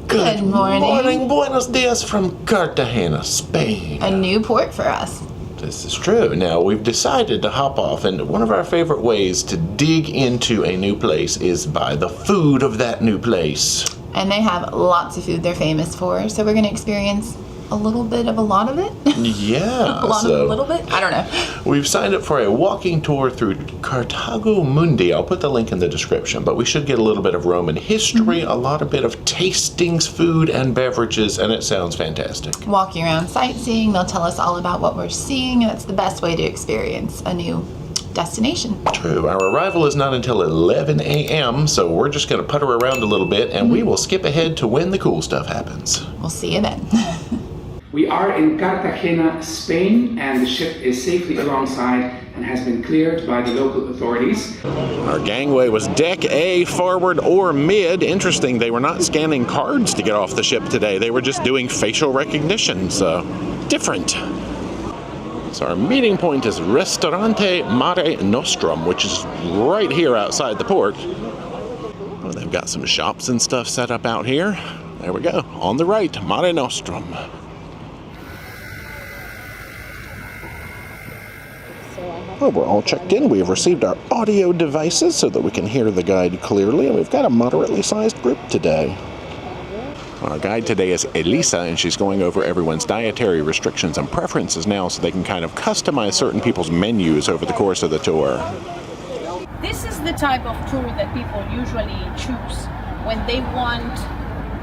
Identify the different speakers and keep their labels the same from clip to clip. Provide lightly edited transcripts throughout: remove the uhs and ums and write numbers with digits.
Speaker 1: Good morning.
Speaker 2: Buenos dias from Cartagena, Spain.
Speaker 1: A new port for us.
Speaker 2: This is true. Now, we've decided to hop off, and one of our favorite ways to dig into a new place is by the food of that new place.
Speaker 1: And they have lots of food they're famous for, so we're going to experience a little bit of a lot of it.
Speaker 2: Yeah.
Speaker 1: A little bit? I don't know.
Speaker 2: We've signed up for a walking tour through Cartago Mundi. I'll put the link in the description, but we should get a little bit of Roman history, a lot of bit of tastings, food and beverages, and it sounds fantastic.
Speaker 1: Walking around sightseeing, they'll tell us all about what we're seeing, and that's the best way to experience a new destination.
Speaker 2: True. Our arrival is not until 11 a.m., so we're just going to putter around a little bit, and we will skip ahead to when the cool stuff happens.
Speaker 1: We'll see you then.
Speaker 3: We are in Cartagena, Spain, and the ship is safely alongside and has been cleared by the local authorities.
Speaker 2: Our gangway was deck A, forward or mid. Interesting, they were not scanning cards to get off the ship today. They were just doing facial recognition, so different. So our meeting point is Ristorante Mare Nostrum, which is right here outside the port. Well, they've got some shops and stuff set up out here. There we go, on the right, Mare Nostrum. Well, we're all checked in. We have received our audio devices so that we can hear the guide clearly, and we've got a moderately sized group today. Our guide today is Elisa, and she's going over everyone's dietary restrictions and preferences now so they can kind of customize certain people's menus over the course of the tour.
Speaker 4: This is the type of tour that people usually choose when they want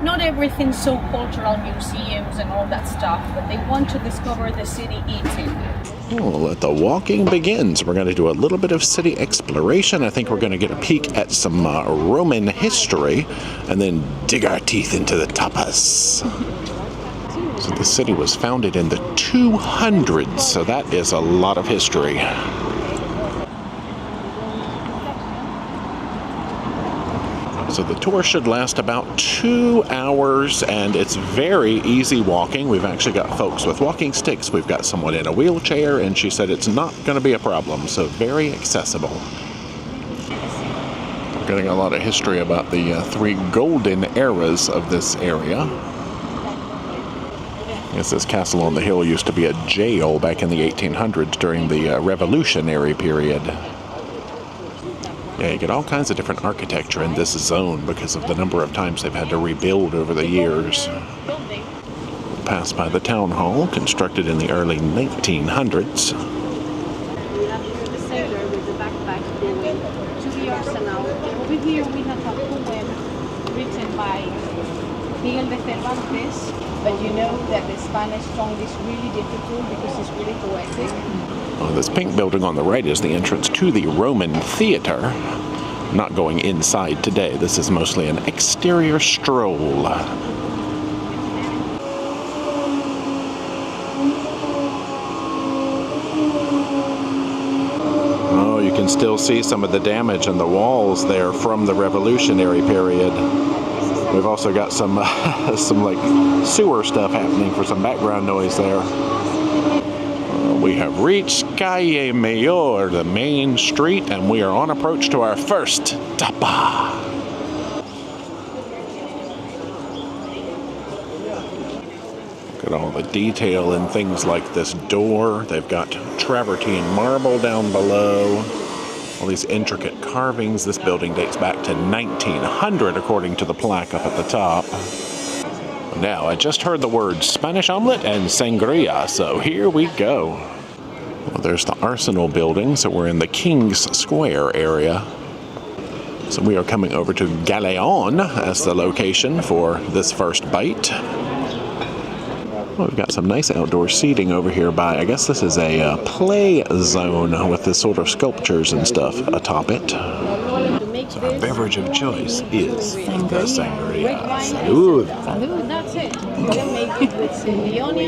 Speaker 4: not everything so cultural, museums and all that stuff, but they want to discover the city eating.
Speaker 2: Well, let the walking begins. We're going to do a little bit of city exploration. I think we're going to get a peek at some Roman history and then dig our teeth into the tapas. So the city was founded in the 200s, so that is a lot of history. So the tour should last about 2 hours, and it's very easy walking. We've actually got folks with walking sticks. We've got someone in a wheelchair, and she said it's not going to be a problem, so very accessible. We're getting a lot of history about the 3 golden eras of this area. Yes, this castle on the hill used to be a jail back in the 1800s during the Revolutionary period. Yeah, you get all kinds of different architecture in this zone because of the number of times they've had to rebuild over the years. Pass by the town hall, constructed in the early 1900s.
Speaker 4: Over here we have a poem written by Miguel de Cervantes, but you know that the Spanish tongue is really difficult because it's really poetic.
Speaker 2: Well, this pink building on the right is the entrance to the Roman theater. Not going inside today. This is mostly an exterior stroll. Oh, you can still see some of the damage in the walls there from the Revolutionary period. We've also got some like sewer stuff happening for some background noise there. We have reached Calle Mayor, the main street, and we are on approach to our first tapa. Look at all the detail in things like this door. They've got travertine marble down below. All these intricate carvings. This building dates back to 1900, according to the plaque up at the top. Now, I just heard the words Spanish omelet and sangria, so here we go. Well, there's the Arsenal building, so we're in the King's Square area. So we are coming over to Galeon as the location for this first bite. Well, we've got some nice outdoor seating over here by, I guess this is a play zone with this sort of sculptures and stuff atop it. So our beverage of choice is the sangria. Salud.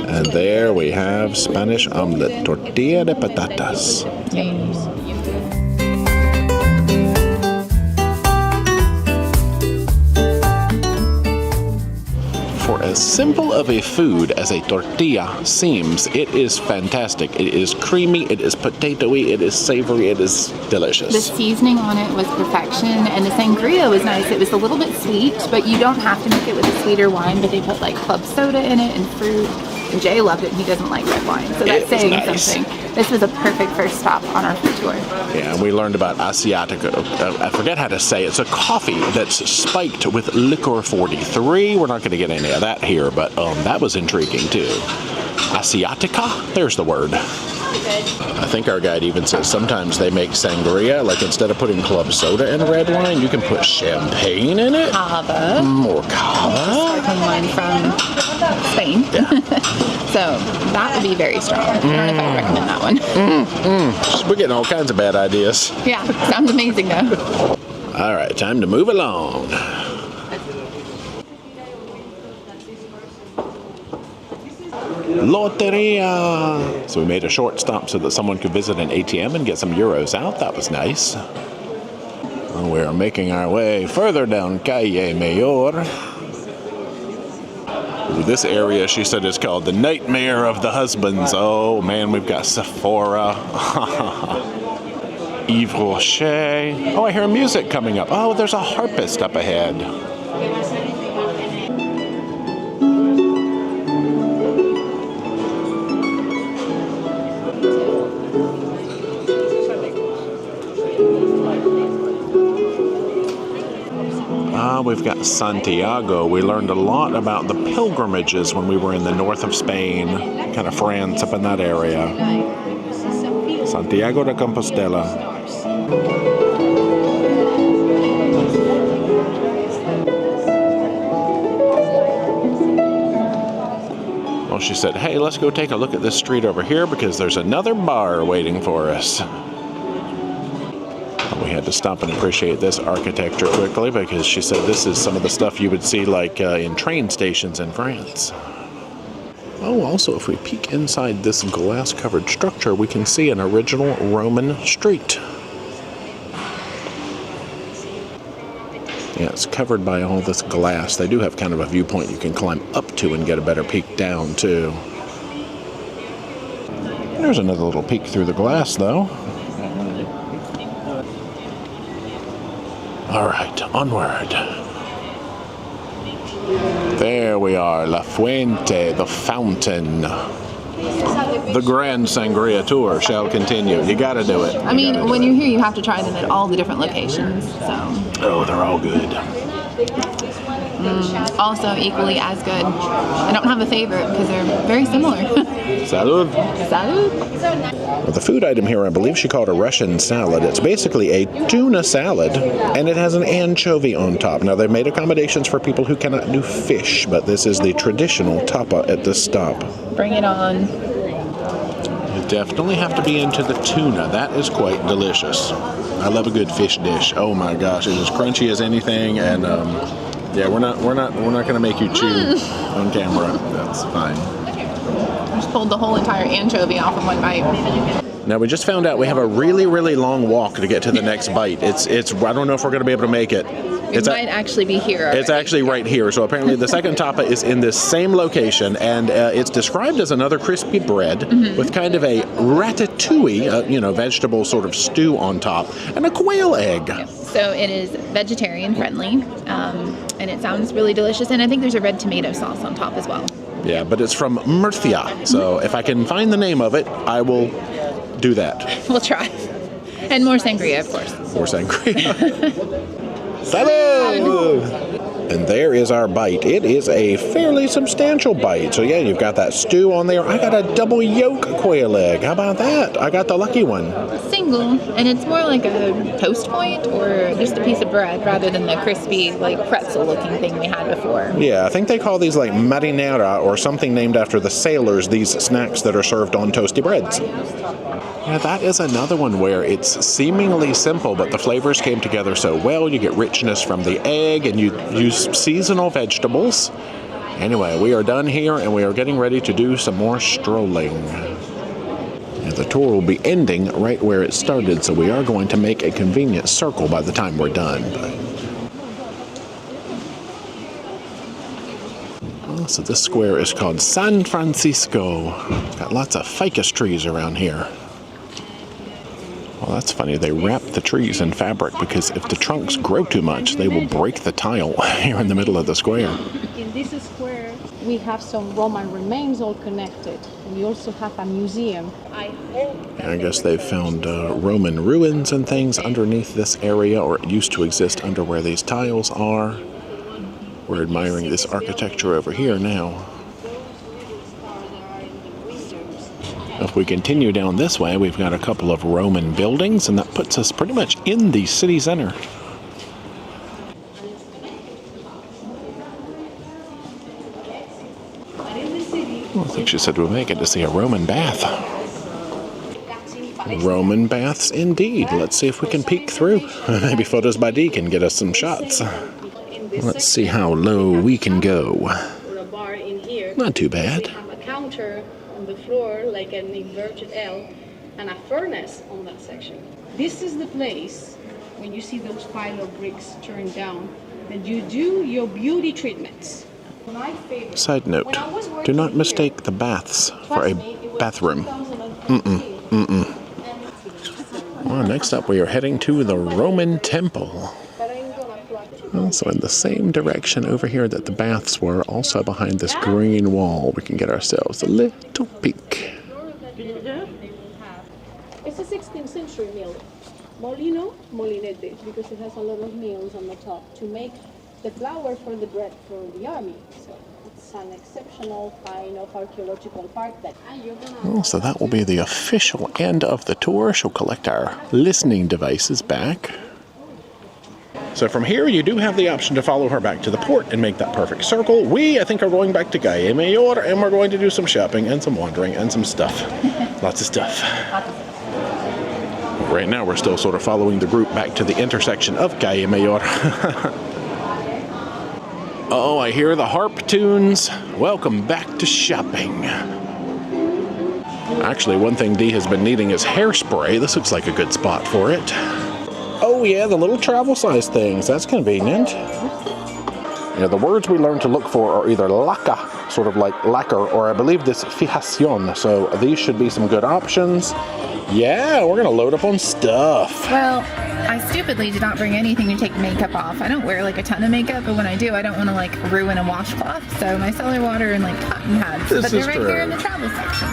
Speaker 2: And there we have Spanish omelet, tortilla de patatas. For as simple of a food as a tortilla seems, it is fantastic. It is creamy, it is potato-y, it is savory, it is delicious.
Speaker 1: The seasoning on it was perfection, and the sangria was nice. It was a little bit sweet, but you don't have to make it with a sweeter wine, but they put like club soda in it and fruit. And Jay loved it. He doesn't like red wine, so that's saying something. This was a perfect first stop on our food tour.
Speaker 2: Yeah, and we learned about Asiatica. I forget how to say it. It's a coffee that's spiked with liquor 43. We're not going to get any of that here, but that was intriguing too. Asiatica? There's the word. I think our guide even says sometimes they make sangria, like instead of putting club soda in red wine, you can put champagne in it.
Speaker 1: Cava.
Speaker 2: More cava.
Speaker 1: Sparkling wine from Spain.
Speaker 2: Yeah.
Speaker 1: So that would be very strong. I don't know if I would recommend that one.
Speaker 2: We're getting all kinds of bad ideas.
Speaker 1: Yeah, sounds amazing though.
Speaker 2: All right, time to move along. Loteria. So we made a short stop so that someone could visit an ATM and get some euros out. That was nice. And we're making our way further down Calle Mayor. Ooh, this area, she said, is called the Nightmare of the Husbands. Oh man, we've got Sephora. Yves Rocher. Oh, I hear music coming up. Oh, there's a harpist up ahead. We've got Santiago. We learned a lot about the pilgrimages when we were in the north of Spain, kind of France up in that area. Santiago de Compostela. Well, she said, hey, let's go take a look at this street over here because there's another bar waiting for us. We had to stop and appreciate this architecture quickly because she said this is some of the stuff you would see like in train stations in France. Oh, also, if we peek inside this glass-covered structure, we can see an original Roman street. Yeah, it's covered by all this glass. They do have kind of a viewpoint you can climb up to and get a better peek down, too. There's another little peek through the glass, though. All right, onward. There we are, La Fuente, the fountain. The Grand Sangria Tour shall continue. You gotta do it.
Speaker 1: I mean, when you're here, you have to try them at all the different locations, so.
Speaker 2: Oh, they're all good.
Speaker 1: Also equally as good. I don't have a favorite because they're very similar.
Speaker 2: Salud.
Speaker 1: Salud.
Speaker 2: Well, the food item here, I believe she called a Russian salad. It's basically a tuna salad, and it has an anchovy on top. Now, they've made accommodations for people who cannot do fish, but this is the traditional tapa at this stop.
Speaker 1: Bring it on.
Speaker 2: You definitely have to be into the tuna. That is quite delicious. I love a good fish dish. Oh my gosh, it's as crunchy as anything, and yeah, we're not gonna make you chew on camera. That's fine.
Speaker 1: Just pulled the whole entire anchovy off in one bite.
Speaker 2: Now we just found out we have a really, really long walk to get to the next bite. It's I don't know if we're gonna be able to make it.
Speaker 1: It might actually be here already.
Speaker 2: It's actually right here. So apparently the second tapa is in this same location, and it's described as another crispy bread with kind of a ratatouille, vegetable sort of stew on top, and a quail egg.
Speaker 1: Yep. So it is vegetarian friendly, and it sounds really delicious. And I think there's a red tomato sauce on top as well.
Speaker 2: Yeah, but it's from Murcia. So if I can find the name of it, I will do that.
Speaker 1: We'll try. And more sangria, of course.
Speaker 2: More sangria. Salud! And there is our bite. It is a fairly substantial bite. So yeah, you've got that stew on there. I got a double yolk quail egg. How about that? I got the lucky one.
Speaker 1: Single, and it's more like a toast point or just a piece of bread rather than the crispy, like pretzel-looking thing we had before.
Speaker 2: Yeah, I think they call these like marinara or something named after the sailors, these snacks that are served on toasty breads. Yeah, that is another one where it's seemingly simple, but the flavors came together so well. You get richness from the egg, and you use seasonal vegetables. Anyway, we are done here, and we are getting ready to do some more strolling. And the tour will be ending right where it started, so we are going to make a convenient circle by the time we're done. So this square is called San Francisco. It's got lots of ficus trees around here. Well, that's funny. They wrap the trees in fabric because if the trunks grow too much, they will break the tile here in the middle of the square.
Speaker 4: In this square, we have some Roman remains all connected. We also have a museum.
Speaker 2: I guess they've found Roman ruins and things underneath this area, or it used to exist under where these tiles are. We're admiring this architecture over here now. If we continue down this way, we've got a couple of Roman buildings, and that puts us pretty much in the city center. Well, I think she said we'll make it to see a Roman bath. Roman baths indeed. Let's see if we can peek through. Maybe Photos by D can get us some shots. Let's see how low we can go. Not too bad.
Speaker 4: Counter on the floor like an inverted L and a furnace on that section. This is the place when you see those pile of bricks turned down that you do your beauty treatments. My favorite.
Speaker 2: Side note, do not mistake the baths for a bathroom. Well, next up we are heading to the Roman Temple. Also in the same direction over here that the baths were, also behind this green wall, we can get ourselves a little peek.
Speaker 4: It's a 16th century mill. Molino, molinete, because it has a lot of mills on the top to make the flour for the bread for the army. So it's an exceptional kind of archaeological park that
Speaker 2: So that will be the official end of the tour. She'll collect our listening devices back. So from here, you do have the option to follow her back to the port and make that perfect circle. We, I think, are going back to Calle Mayor, and we're going to do some shopping and some wandering and some stuff. Lots of stuff. Right now, we're still sort of following the group back to the intersection of Calle Mayor. Oh, I hear the harp tunes. Welcome back to shopping. Actually, one thing Dee has been needing is hairspray. This looks like a good spot for it. Oh yeah, the little travel size things. That's convenient. Yeah, the words we learned to look for are either laca, sort of like lacquer, or I believe this fijación. So these should be some good options. Yeah, we're gonna load up on stuff.
Speaker 1: Well, I stupidly did not bring anything to take makeup off. I don't wear like a ton of makeup, but when I do, I don't want to like ruin a washcloth. So my cellar water and like cotton pads. But they're right here in the travel section.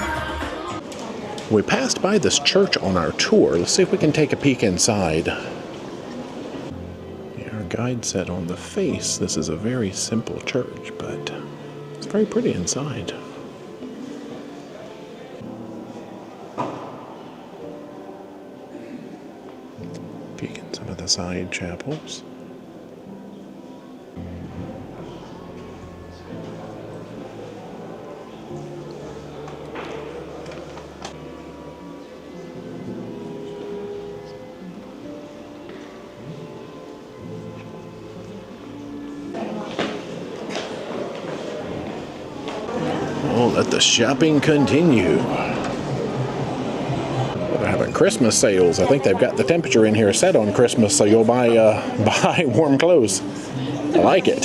Speaker 2: We passed by this church on our tour. Let's see if we can take a peek inside. Yeah, our guide said on the face this is a very simple church, but it's very pretty inside. Peek in some of the side chapels. Let the shopping continue. They're having Christmas sales. I think they've got the temperature in here set on Christmas, so you'll buy warm clothes. I like it.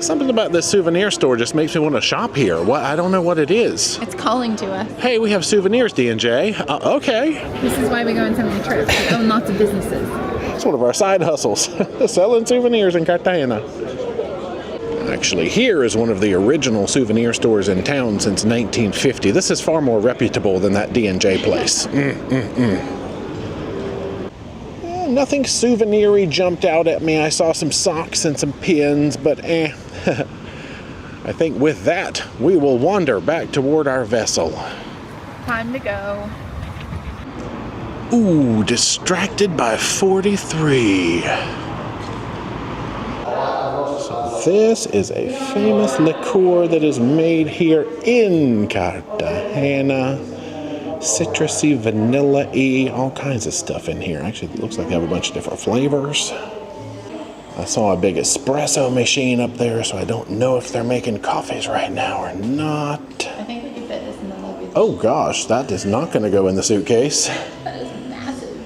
Speaker 2: Something about this souvenir store just makes me want to shop here. What? I don't know what it is.
Speaker 1: It's calling to us.
Speaker 2: Hey, we have souvenirs, D&J. Okay.
Speaker 1: This is why we go on so many trips. We own lots of businesses.
Speaker 2: It's one of our side hustles. Selling souvenirs in Cartagena. Actually, here is one of the original souvenir stores in town since 1950. This is far more reputable than that D&J place. Nothing souvenir-y jumped out at me. I saw some socks and some pins, but I think with that, we will wander back toward our vessel.
Speaker 1: Time to go.
Speaker 2: Ooh, distracted by 43. This is a famous liqueur that is made here in Cartagena. Citrusy, vanilla-y, all kinds of stuff in here. Actually, it looks like they have a bunch of different flavors. I saw a big espresso machine up there, so I don't know if they're making coffees right now or not.
Speaker 1: I think we can fit this in the luggage.
Speaker 2: Oh gosh, that is not going to go in the suitcase.
Speaker 1: That is massive.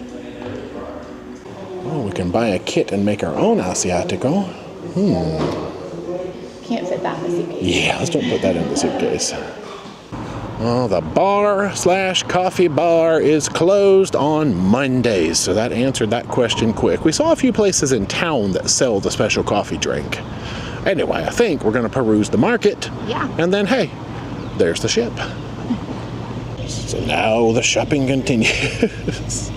Speaker 2: Oh, we can buy a kit and make our own Asiatico.
Speaker 1: Can't fit that in the suitcase.
Speaker 2: Yeah, let's don't put that in the suitcase. Well, the bar/coffee bar is closed on Mondays, so that answered that question quick. We saw a few places in town that sell the special coffee drink. Anyway, I think we're going to peruse the market.
Speaker 1: Yeah.
Speaker 2: And then, hey, there's the ship. So now the shopping continues.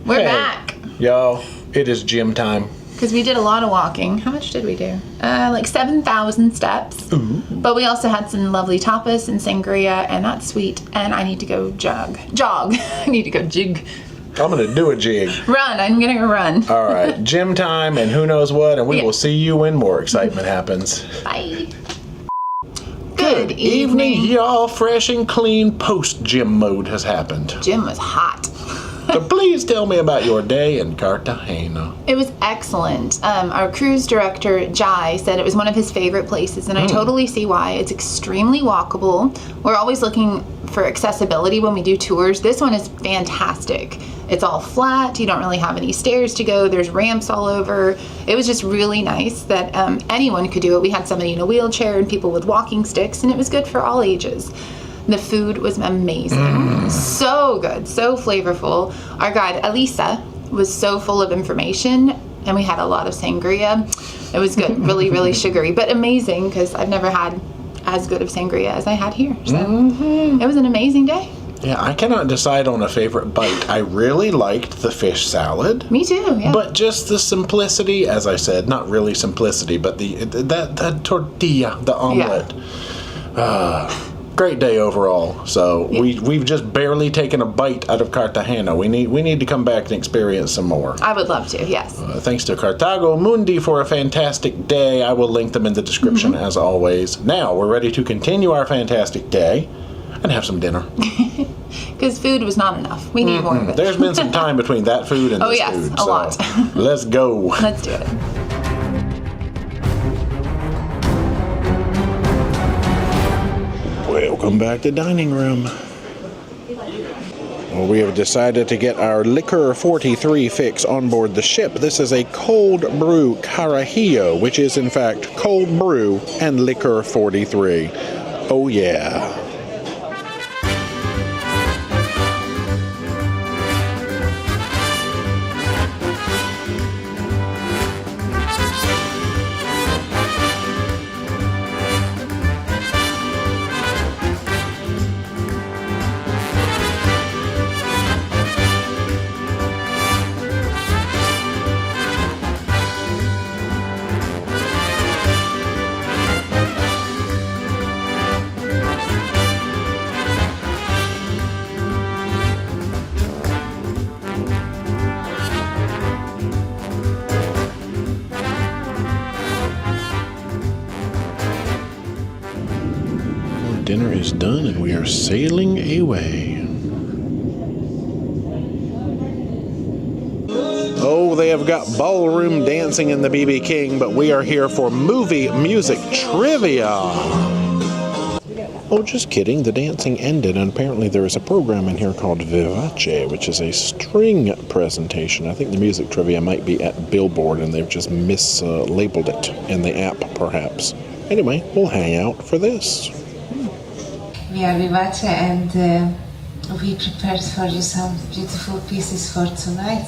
Speaker 1: We're back.
Speaker 2: Y'all, it is gym time.
Speaker 1: Because we did a lot of walking. How much did we do? Like 7,000 steps.
Speaker 2: Ooh.
Speaker 1: But we also had some lovely tapas and sangria, and that's sweet. And I need to go jog. I need to go jig.
Speaker 2: I'm going to do a jig.
Speaker 1: Run. I'm going to go run.
Speaker 2: All right, gym time and who knows what, and we will see you when more excitement happens.
Speaker 1: Bye.
Speaker 2: Good evening, y'all. Fresh and clean post-gym mode has happened.
Speaker 1: Gym was hot.
Speaker 2: So please tell me about your day in Cartagena.
Speaker 1: It was excellent. Our cruise director, Jai, said it was one of his favorite places, and I totally see why. It's extremely walkable. We're always looking for accessibility when we do tours. This one is fantastic. It's all flat. You don't really have any stairs to go. There's ramps all over. It was just really nice that anyone could do it. We had somebody in a wheelchair and people with walking sticks, and it was good for all ages. The food was amazing. So good, so flavorful. Our guide, Elisa, was so full of information, and we had a lot of sangria. It was good, really, really sugary, but amazing, because I've never had as good of sangria as I had here. So it was an amazing day.
Speaker 2: Yeah, I cannot decide on a favorite bite. I really liked the fish salad.
Speaker 1: Me too, yeah.
Speaker 2: But just the simplicity, as I said, not really simplicity, but that tortilla, the omelet. Great day overall. So we've just barely taken a bite out of Cartagena. We need to come back and experience some more.
Speaker 1: I would love to, yes.
Speaker 2: Thanks to Cartago Mundi for a fantastic day. I will link them in the description as always. Now we're ready to continue our fantastic day and have some dinner.
Speaker 1: Because food was not enough. We need more of it.
Speaker 2: There's been some time between that food and this
Speaker 1: yes,
Speaker 2: food.
Speaker 1: a lot.
Speaker 2: Let's go.
Speaker 1: Let's do it.
Speaker 2: Welcome back to dining room. Well, we have decided to get our Liquor 43 fix on board the ship. This is a cold brew carajillo, which is in fact cold brew and Liquor 43. Oh yeah. Dinner is done and we are sailing away. Oh, they have got ballroom dancing in the BB King, but we are here for movie music trivia. Oh, just kidding. The dancing ended, and apparently there is a program in here called Vivace, which is a string presentation. I think the music trivia might be at Billboard, and they've just mislabeled it in the app, perhaps. Anyway, we'll hang out for this.
Speaker 5: We are Vivace, and we prepared for you some beautiful pieces for tonight.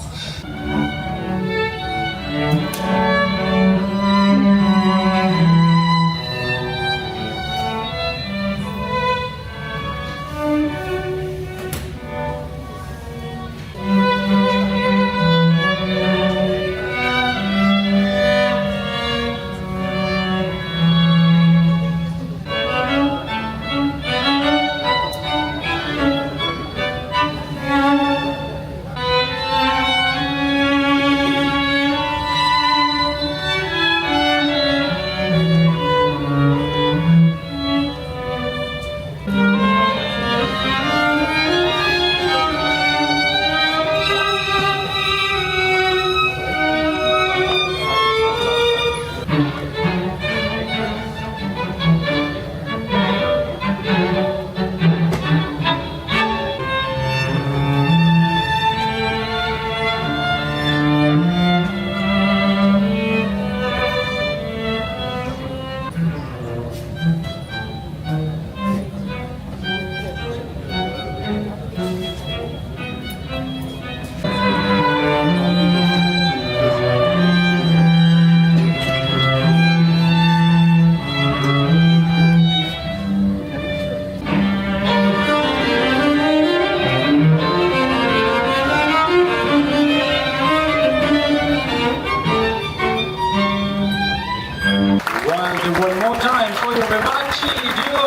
Speaker 6: One more time for the Vivace duo.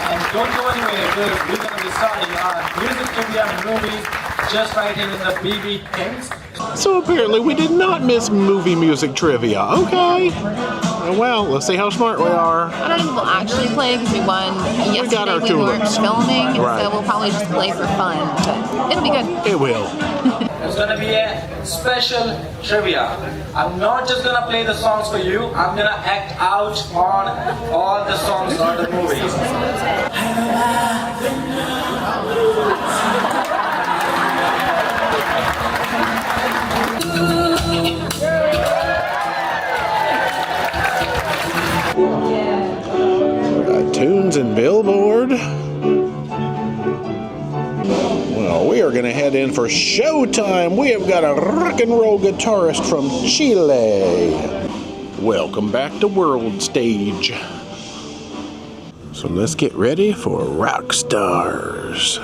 Speaker 6: And don't go anywhere because we're going to be starting our music trivia movies just right here in the BB Kings.
Speaker 2: So apparently we did not miss movie music trivia. Okay. Well, let's see how smart we are.
Speaker 1: I don't think we'll actually play because we won yesterday
Speaker 2: our
Speaker 1: when we weren't
Speaker 2: tulips.
Speaker 1: filming,
Speaker 2: Right.
Speaker 1: so we'll probably just play for fun, but it'll be good.
Speaker 2: It will.
Speaker 6: It's going to be a special trivia. I'm not just going to play the songs for you. I'm going to act out on all the songs on the movies.
Speaker 2: Tunes and Billboard. Well, we are going to head in for showtime. We have got a rock and roll guitarist from Chile. Welcome back to World Stage. So let's get ready for rock stars.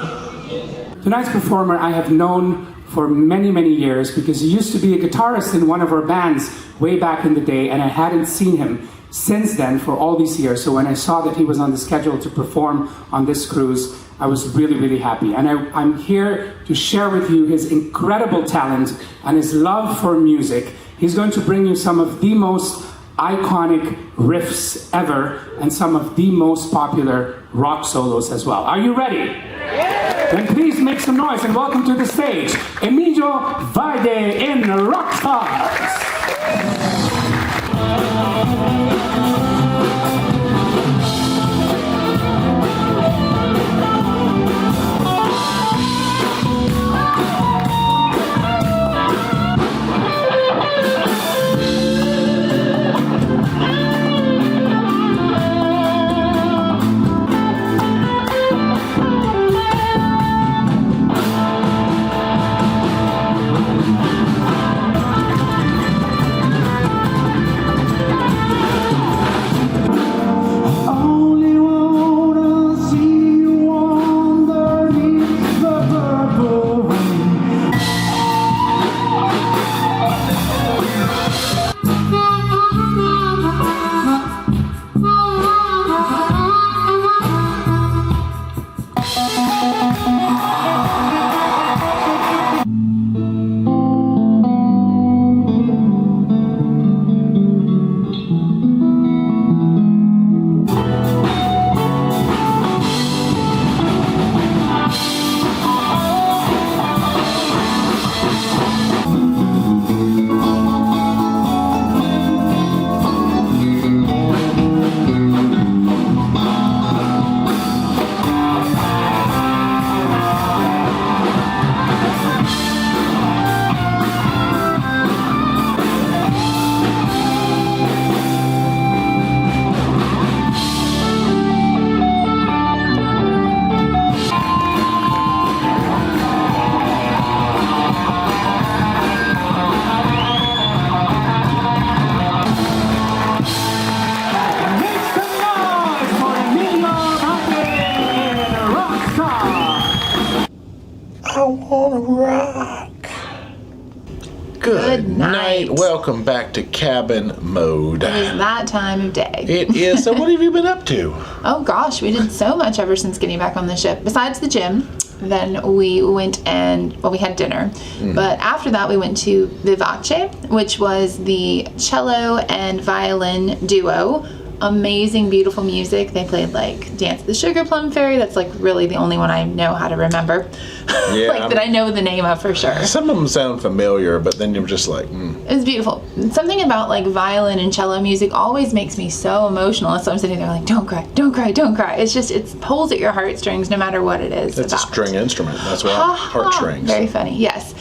Speaker 3: Tonight's performer I have known for many, many years because he used to be a guitarist in one of our bands way back in the day, and I hadn't seen him since then for all these years. So when I saw that he was on the schedule to perform on this cruise, I was really, really happy. And I'm here to share with you his incredible talent and his love for music. He's going to bring you some of the most iconic riffs ever and some of the most popular rock solos as well. Are you ready? Yeah. Then please make some noise and welcome to the stage, Emilio Valde in Rockstars.
Speaker 2: I wanna rock. Good night. Welcome back to cabin mode.
Speaker 1: It is that time of day.
Speaker 2: It is. So what have you been up to?
Speaker 1: Oh gosh, we did so much ever since getting back on the ship. Besides the gym, then we went and, well, we had dinner. But after that, we went to Vivace, which was the cello and violin duo. Amazing, beautiful music. They played like Dance of the Sugar Plum Fairy. That's like really the only one I know how to remember.
Speaker 2: Yeah,
Speaker 1: like that I know the name of for sure.
Speaker 2: Some of them sound familiar, but then you're just like,
Speaker 1: It was beautiful. Something about like violin and cello music always makes me so emotional. So I'm sitting there like, don't cry, don't cry, don't cry. It's just, it pulls at your heartstrings no matter what it is.
Speaker 2: it's a string instrument. That's why heartstrings.
Speaker 1: Very funny, yes.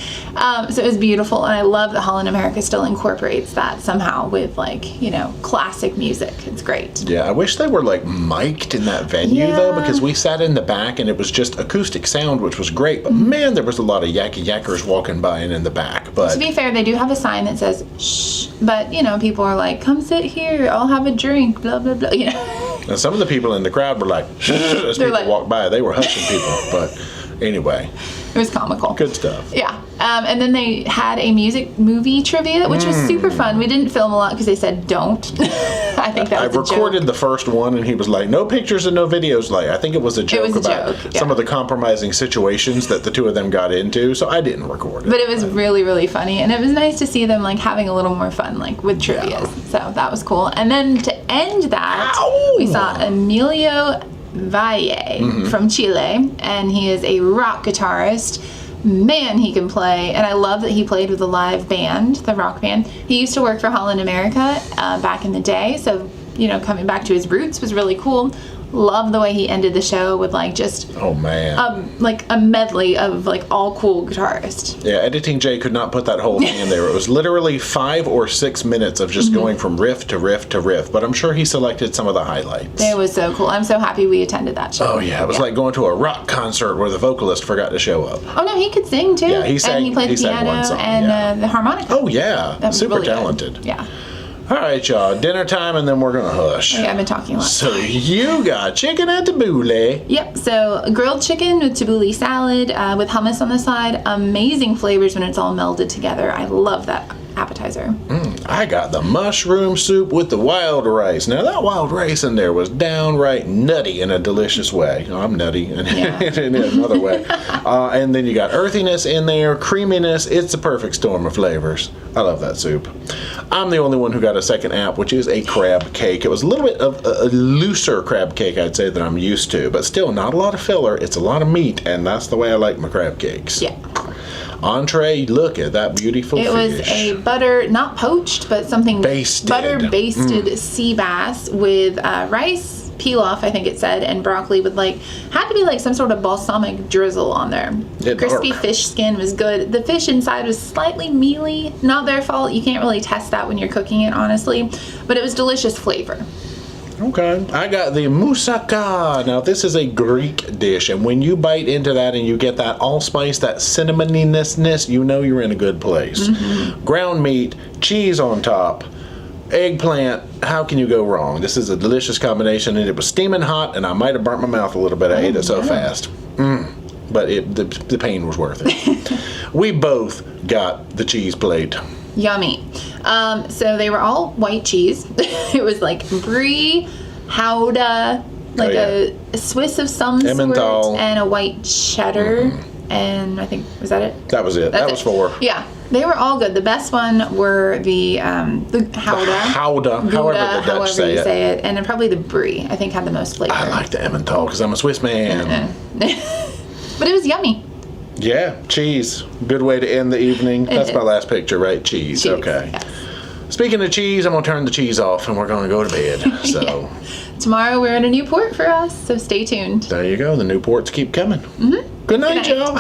Speaker 1: So it was beautiful, and I love that Holland America still incorporates that somehow with like, you know, classic music. It's great.
Speaker 2: Yeah, I wish they were like mic'd in that venue though, because we sat in the back and it was just acoustic sound, which was great. But man, there was a lot of yakkers walking by and in the back. But
Speaker 1: to be fair, they do have a sign that says shh, but you know, people are like, come sit here, I'll have a drink, blah blah blah, you know.
Speaker 2: And some of the people in the crowd were like, shh, as people
Speaker 1: like,
Speaker 2: walked by, they were hushing people. But anyway,
Speaker 1: it was comical.
Speaker 2: good stuff.
Speaker 1: Yeah. And then they had a music movie trivia, which was super fun. We didn't film a lot because they said don't. I think that was a joke.
Speaker 2: I recorded the first one, and he was like, no pictures and no videos. Like, I think it was a joke about some of the compromising situations that the two of them got into, so I didn't record it.
Speaker 1: But it was really, really funny, and it was nice to see them like having a little more fun, like with trivia. So that was cool. And then to end that, we saw Emilio Valle from Chile, and he is a rock guitarist. Man, he can play, and I love that he played with a live band, the rock band. He used to work for Holland America back in the day, so you know, coming back to his roots was really cool. Love the way he ended the show with like just like a medley of like all cool guitarists.
Speaker 2: Yeah, Editing Jay could not put that whole thing in there. It was literally 5 or 6 minutes of just going from riff to riff to riff, but I'm sure he selected some of the highlights.
Speaker 1: It was so cool. I'm so happy we attended that show.
Speaker 2: Oh yeah, it was like going to a rock concert where the vocalist forgot to show up.
Speaker 1: Oh no, he could sing too.
Speaker 2: Yeah, he sang.
Speaker 1: And he played the piano and the harmonica.
Speaker 2: Oh yeah, super
Speaker 1: really
Speaker 2: talented.
Speaker 1: Good. Yeah.
Speaker 2: All right, y'all. Dinner time, and then we're gonna hush.
Speaker 1: Yeah, I've been talking a lot.
Speaker 2: So you got chicken at tabbouleh.
Speaker 1: Yep. So grilled chicken with tabbouleh salad with hummus on the side. Amazing flavors when it's all melded together. I love that appetizer.
Speaker 2: I got the mushroom soup with the wild rice. Now that wild rice in there was downright nutty in a delicious way. Oh, I'm nutty in another way. And then you got earthiness in there, creaminess. It's a perfect storm of flavors. I love that soup. I'm the only one who got a second app, which is a crab cake. It was a little bit of a looser crab cake, I'd say, than I'm used to, but still not a lot of filler. It's a lot of meat, and that's the way I like my crab cakes.
Speaker 1: Yeah.
Speaker 2: Entree, look at that beautiful fish.
Speaker 1: It was a butter, not poached, but something
Speaker 2: basted.
Speaker 1: Butter basted sea bass with rice, pilaf, I think it said, and broccoli with like, had to be like some sort of balsamic drizzle on there. Crispy fish skin was good. The fish inside was slightly mealy. Not their fault. You can't really test that when you're cooking it, honestly. But it was delicious flavor.
Speaker 2: Okay. I got the moussaka. Now, this is a Greek dish, and when you bite into that and you get that allspice, that cinnamoniness, you know you're in a good place. Ground meat, cheese on top, eggplant. How can you go wrong? This is a delicious combination, and it was steaming hot, and I might have burnt my mouth a little bit. I ate it so fast. But the pain was worth it. We both got the cheese plate.
Speaker 1: Yummy. So they were all white cheese. It was like brie, Gouda, like a Swiss of some
Speaker 2: Emmental.
Speaker 1: sort, and a white cheddar. And I think, was that it?
Speaker 2: That was it. That was 4.
Speaker 1: Yeah, they were all good. The best one were the Gouda,
Speaker 2: however the Dutch say it,
Speaker 1: and then probably the brie. I think had the most flavor.
Speaker 2: I like the Emmental because I'm a Swiss man.
Speaker 1: But it was yummy.
Speaker 2: Yeah, cheese. Good way to end the evening. That's my last picture, right? Cheese. Okay.
Speaker 1: Yes.
Speaker 2: Speaking of cheese, I'm going to turn the cheese off and we're going to go to bed. So
Speaker 1: Tomorrow we're in a new port for us, so stay tuned.
Speaker 2: There you go. The new ports keep coming. Good night, y'all.